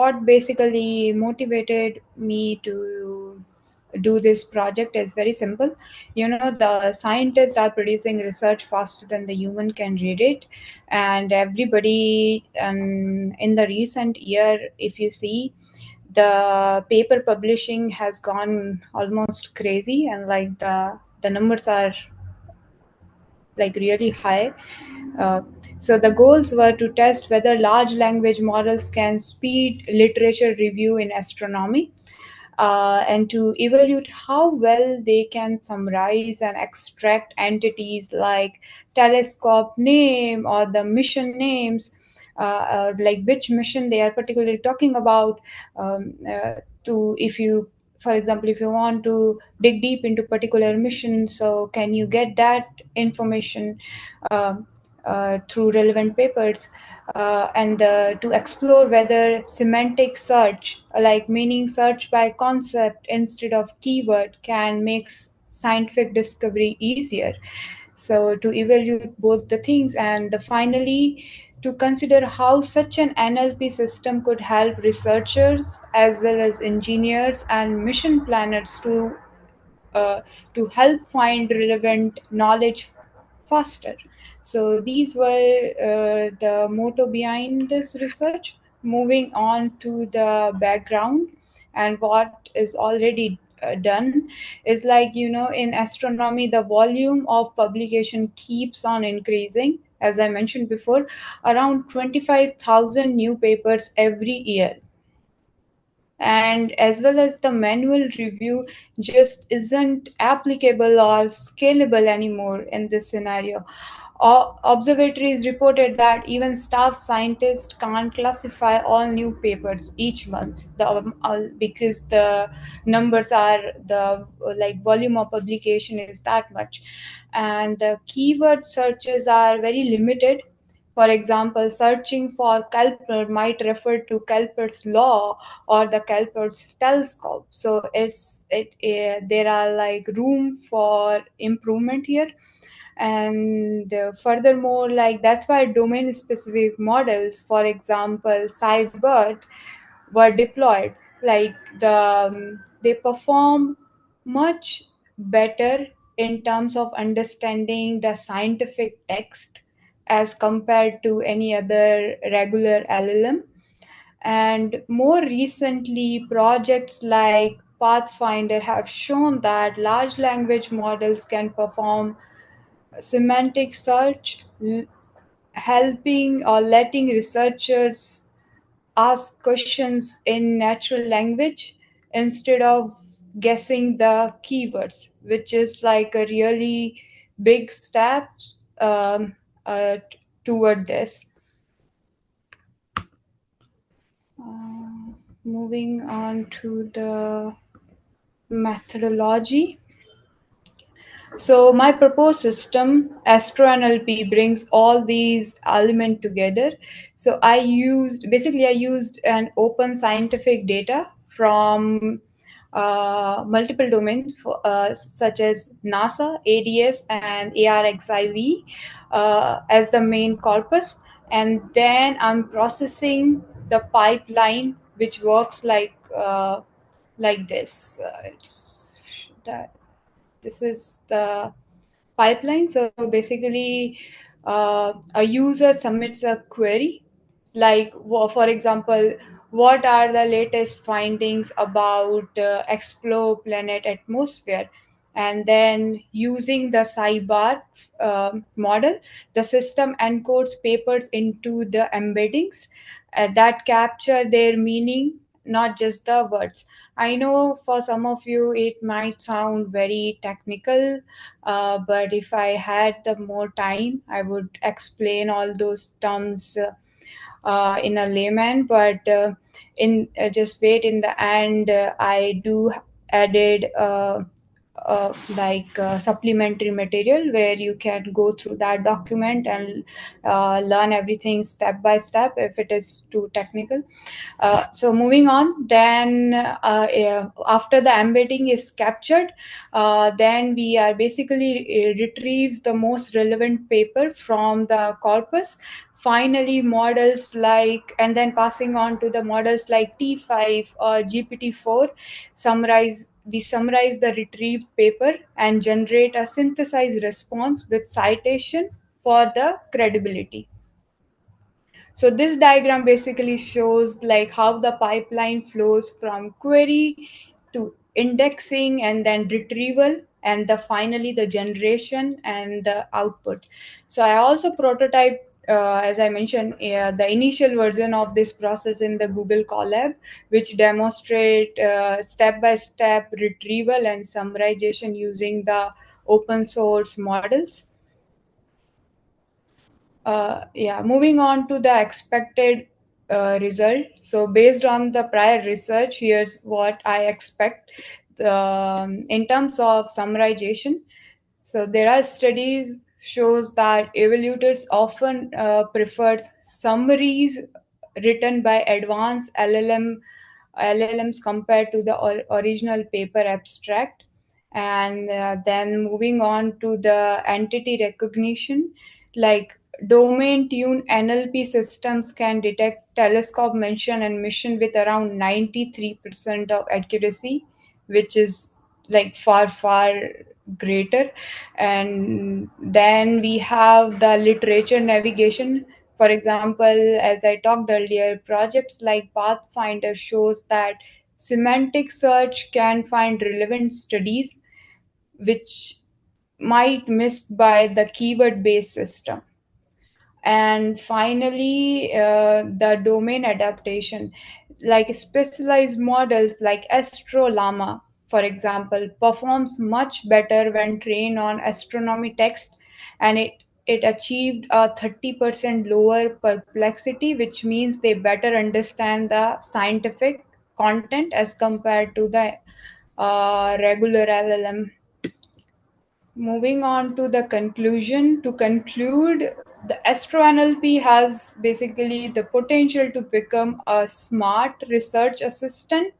what basically motivated me to do this project is very simple. The scientists are producing research faster than the human can read it, and everybody, in the recent year, if you see, the paper publishing has gone almost crazy, and like the numbers are like really high. uh, so the goals were to test whether large language models can speed literature review in astronomy, and to evaluate how well they can summarize and extract entities like telescope name or the mission names, or like which mission they are particularly talking about. To if you For example, if you want to dig deep into particular mission, so can you get that information um, through relevant papers, and to explore whether semantic search, like meaning search by concept instead of keyword, can make scientific discovery easier. So to evaluate both the things, and finally to consider how such an NLP system could help researchers as well as engineers and mission planners uh, to help find relevant knowledge faster. So these were the motto behind this research. Moving on to the background and what is already done is, like, in astronomy, the volume of publication keeps on increasing. As I mentioned before, around 25,000 new papers every year, and as well as the manual review just isn't applicable or scalable anymore in this scenario. Observatories reported that even staff scientists can't classify all new papers each month, because the numbers are the like volume of publication is that much, and the keyword searches are very limited. For example, searching for Kepler might refer to Kepler's law or the Kepler's telescope. So there are like room for improvement here. And furthermore, like, that's why domain specific models, for example cybert, were deployed. Like they perform much better in terms of understanding the scientific text as compared to any other regular LLM. And more recently, projects like Pathfinder have shown that large language models can perform semantic search, helping or letting researchers ask questions in natural language instead of guessing the keywords, which is like a really big step um, toward this. Uh, Moving on to the methodology. So my proposed system, AstroNLP, brings all these elements together. So I used an open scientific data from multiple domains, such as NASA, ADS, and arXiv as the main corpus, and then I'm processing the pipeline, which works like this. It's that This is the pipeline. So basically, a user submits a query, like, for example, what are the latest findings about exoplanet atmosphere? And then using the Cybar model, the system encodes papers into the embeddings that capture their meaning, not just the words. I know for some of you it might sound very technical, but if I had the more time, I would explain all those terms in a layman. But in just wait, in the end, I do added supplementary material where you can go through that document and learn everything step by step if it is too technical. So moving on, then after the embedding is captured, then we are basically retrieves the most relevant paper from the corpus. Finally, models like, and then passing on to the models like T5 or GPT-4, we summarize the retrieved paper and generate a synthesized response with citation for the credibility. So this diagram basically shows like how the pipeline flows from query to indexing and then retrieval and the finally the generation and the output. So I also prototyped, as I mentioned, the initial version of this process in the Google Colab, which demonstrate step-by-step retrieval and summarization using the open source models. Yeah, moving on to the expected result. So, based on the prior research, here's what I expect in terms of summarization. So, there are studies shows that evaluators often prefer summaries written by advanced LLMs compared to the original paper abstract. And then moving on to the entity recognition, like domain tuned NLP systems can detect telescope mention and mission with around 93% of accuracy, which is like far greater. And then we have the literature navigation. For example, as I talked earlier, projects like Pathfinder shows that semantic search can find relevant studies which might missed by the keyword based system. And finally, the domain adaptation, like specialized models like astrolama, for example, performs much better when trained on astronomy text, and it achieved a 30% lower perplexity, which means they better understand the scientific content as compared to the regular LLM. Moving on to the conclusion, to conclude, the AstroNLP has basically the potential to become a smart research assistant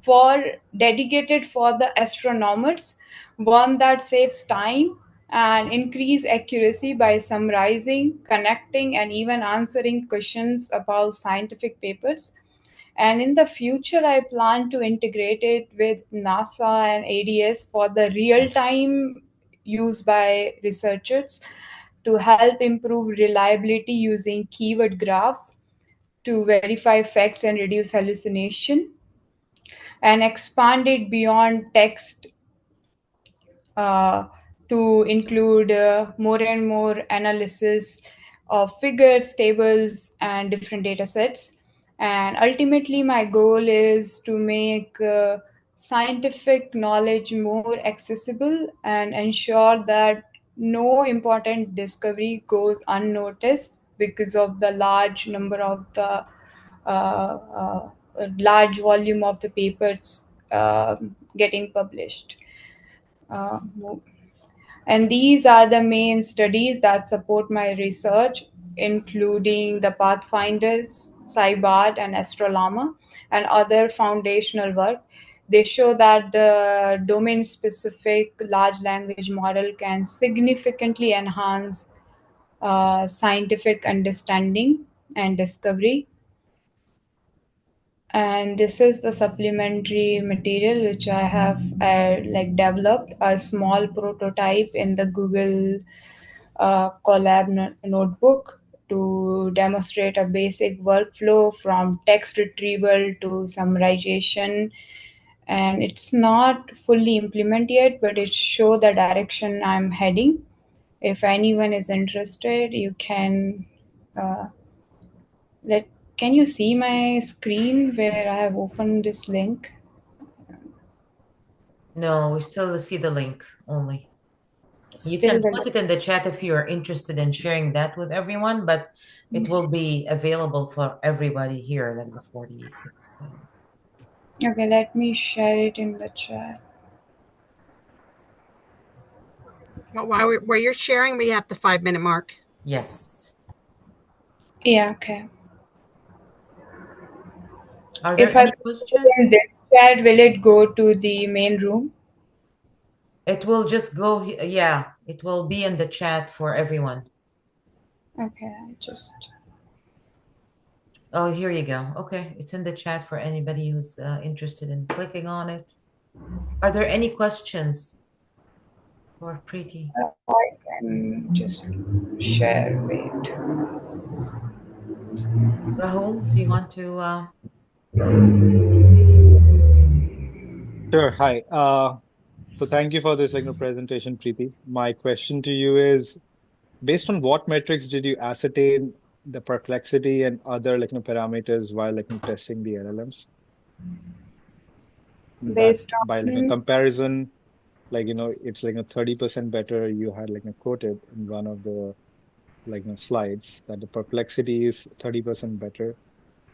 for dedicated for the astronomers, one that saves time and increase accuracy by summarizing, connecting, and even answering questions about scientific papers. And in the future, I plan to integrate it with NASA and ADS for the real time use by researchers to help improve reliability using keyword graphs to verify facts and reduce hallucination, and expand it beyond text uh, to include more and more analysis of figures, tables, and different data sets. And ultimately, my goal is to make scientific knowledge more accessible and ensure that no important discovery goes unnoticed because of the large number of the large volume of the papers getting published. Uh, and these are the main studies that support my research, including the Pathfinders, Cybart, and Astrolama, and other foundational work. They show that the domain specific large language model can significantly enhance scientific understanding and discovery. And this is the supplementary material which I have like developed a small prototype in the Google Colab notebook to demonstrate a basic workflow from text retrieval to summarization. And it's not fully implemented yet, but it shows the direction I'm heading. If anyone is interested, you can uh, let. Can you see my screen where I have opened this link? No, we still see the link only. You Still can the put link. it in the chat if you are interested in sharing that with everyone, but it will be available for everybody here, like the 46. So. Okay, let me share it in the chat. Well, while you're sharing, we have the 5-minute mark. Yes. Yeah, okay. Are there If I any put it questions? in this chat, will it go to the main room? It will just go, yeah, it will be in the chat for everyone. Okay, I just. Oh, here you go. Okay, it's in the chat for anybody who's interested in clicking on it. Are there any questions for Preeti? I can just share. Wait. Rahul, do you want to? Sure. Hi. So thank you for this presentation, Preeti. My question to you is, based on what metrics did you ascertain the perplexity and other parameters while testing the LLMs? That Based by a on. comparison, it's 30% better. You had quoted in one of the slides that the perplexity is 30% better,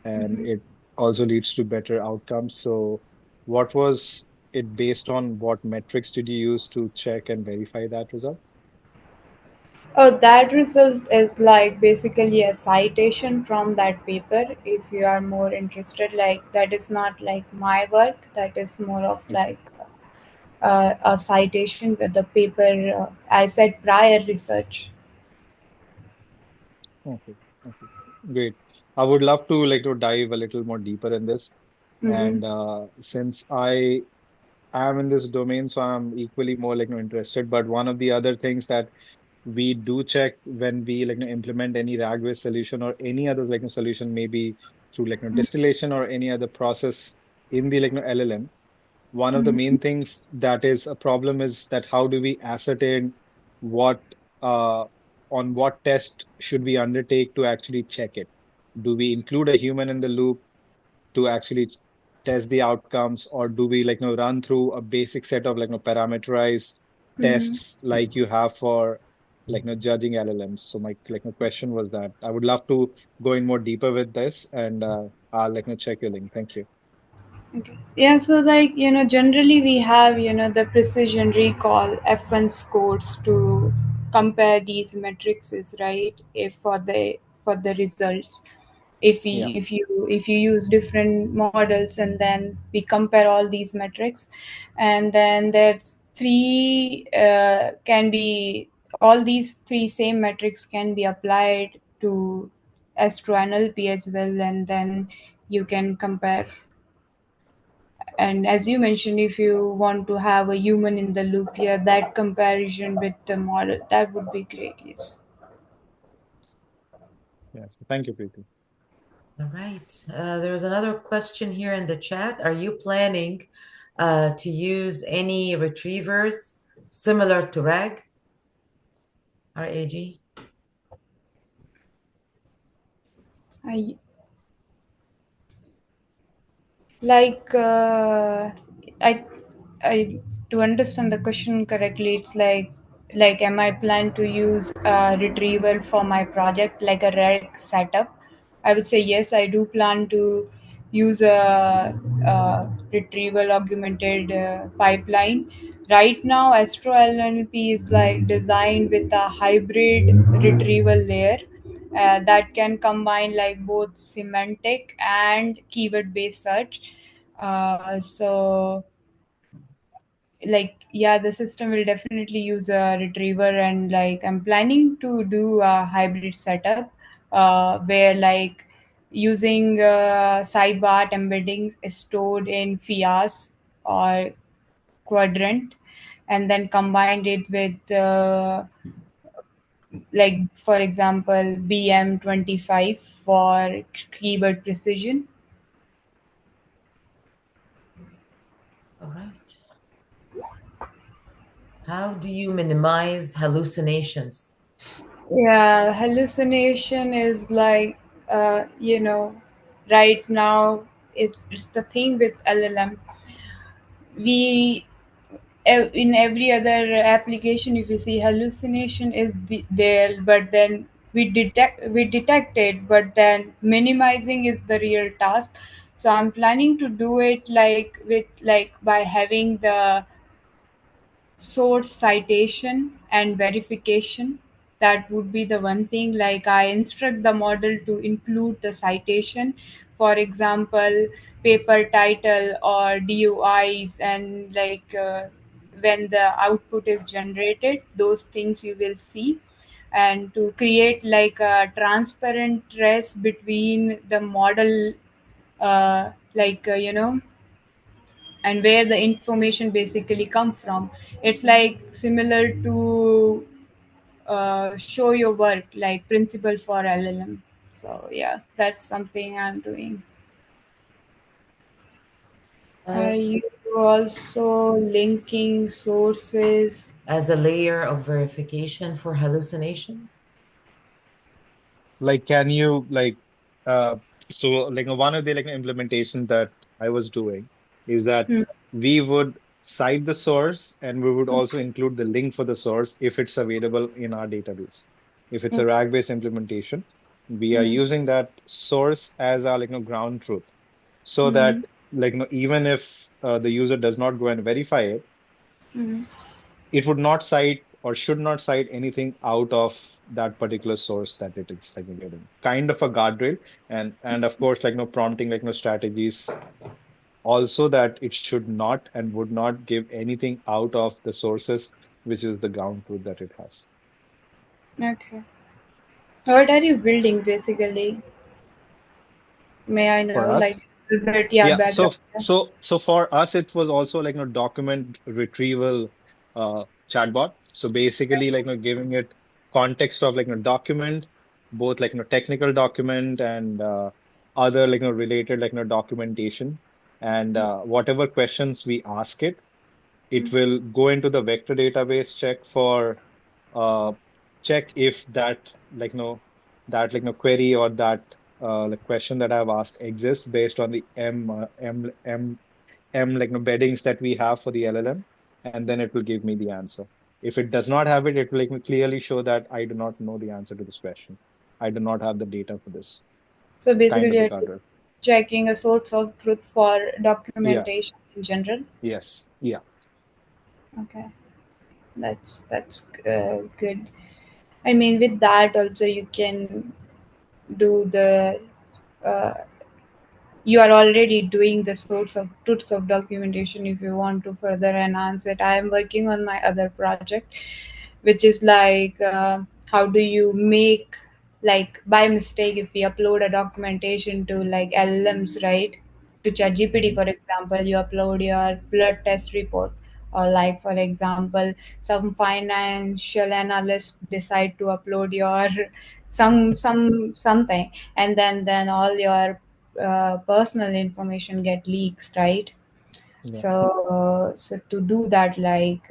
and Mhm. it also leads to better outcomes. So, what was it based on? What metrics did you use to check and verify that result? Oh, that result is like basically a citation from that paper. If you are more interested, like that is not like my work. That is more of Okay, like a citation with the paper. I said prior research. okay, okay. Great. I would love to to dive a little more deeper in this. Mm-hmm. And since I am in this domain, so I'm equally more interested. But one of the other things that we do check when we implement any RAG based solution or any other solution, maybe through distillation or any other process in the LLM. One of the Mm-hmm. main things that is a problem is that how do we ascertain what uh, on what test should we undertake to actually check it? Do we include a human in the loop to actually test the outcomes, or do we run through a basic set of parameterized Mm-hmm. tests like you have for judging LLMs? So my question was that I would love to go in more deeper with this, and I'll check your link. Thank you. Okay. Yeah, so like generally we have the precision recall F1 scores to compare these matrices, right? If for the results, Yeah. if you use different models and then we compare all these metrics, and then there's three can be all these three same metrics can be applied to AstroNLP as well, and then you can compare. And as you mentioned, if you want to have a human in the loop, yeah, that comparison with the model, that would be great. Yes. Yeah. So thank you, Preeti. All right. There's another question here in the chat. Are you planning to use any retrievers similar to RAG? RAG? I like I I to understand the question correctly, it's like am I plan to use a retrieval for my project like a reg setup? I would say yes. I do plan to use a retrieval augmented pipeline. Right now, AstroNLP is like designed with a hybrid retrieval layer that can combine like both semantic and keyword based search. So like yeah, the system will definitely use a retriever, and like I'm planning to do a hybrid setup where like using sidebar embeddings stored in fias or quadrant, and then combined it with like for example BM25 for keyword precision. All right. How do you minimize hallucinations? Yeah, hallucination is like right now it's the thing with LLM. We in every other application, if you see hallucination is there, but then we detect it, but then minimizing is the real task. So I'm planning to do it like with like by having the source citation and verification. That would be the one thing. Like, I instruct the model to include the citation, for example, paper title or DOIs, and like when the output is generated, those things you will see. And to create like a transparent trace between the model, and where the information basically come from. It's like similar to show your work, like principle for LLM. So yeah, that's something I'm doing. Uh, Are you also linking sources? as a layer of verification for hallucinations? Like, can you uh, so like one of the implementation that I was doing is that Hmm. we would cite the source and we would also include the link for the source if it's available in our database. If it's a Okay. RAG-based implementation, we are Hmm. using that source as our ground truth, so Hmm. that even if the user does not go and verify it, Hmm. it would not cite or should not cite anything out of that particular source that it is getting. Kind of a guardrail, and of course, prompting strategies also, that it should not and would not give anything out of the sources, which is the ground truth that it has. Okay. What are you building basically? May I For know, like, us, a little bit, yeah, yeah, background? so for us, it was also document retrieval chatbot. So basically, giving it context of document, both technical document and other related documentation, and whatever questions we ask it, it will go into the vector database, uh check if that query or that question that I've asked exists based on the M beddings that we have for the LLM, and then it will give me the answer. If it does not have it, it will clearly show that I do not know the answer to this question. I do not have the data for this. So Kind basically, of a you're guardrail. checking a source of truth for Yeah. documentation in general. Yes. Yeah. Okay, that's good. I mean, with that also you can do the. Uh, you are already doing the source of truth of documentation if you want to further enhance it. I am working on my other project, which is like how do you make, like, by mistake, if we upload a documentation to like LLMs, right, to ChatGPT, Hmm. for example, you upload your blood test report, or like for example, some financial analyst decide to upload your something, and then all your personal information get leaks, right? Yeah. So to do that, like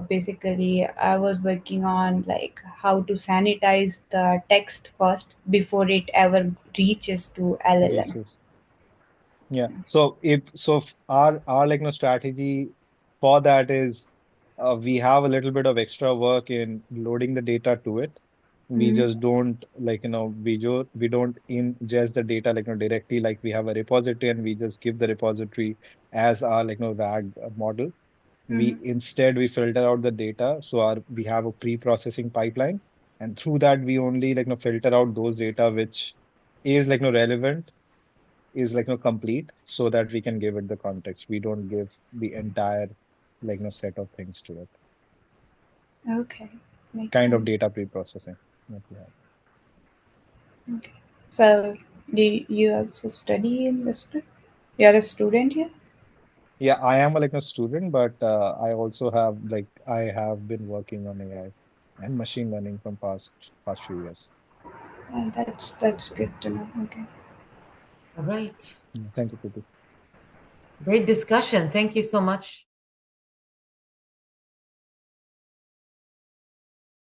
basically I was working on like how to sanitize the text first before it ever reaches to LLM. Reaches. Yeah. Our strategy for that is, we have a little bit of extra work in loading the data to it. We Mm-hmm. just don't we don't ingest the data directly, like we have a repository and we just give the repository as our RAG model. Mm-hmm. We filter out the data, so our we have a pre-processing pipeline, and through that we only filter out those data which is relevant, is complete, so that we can give it the context. We don't give the entire set of things to it. Okay, makes Kind of sense. data pre-processing that we have. Okay, so do you also study in this? You're a student here? Yeah, I am a student, but I also have I have been working on AI and machine learning from past few years. That's good to know. Okay. All right. Yeah, thank you, Preeti. Great discussion. Thank you so much.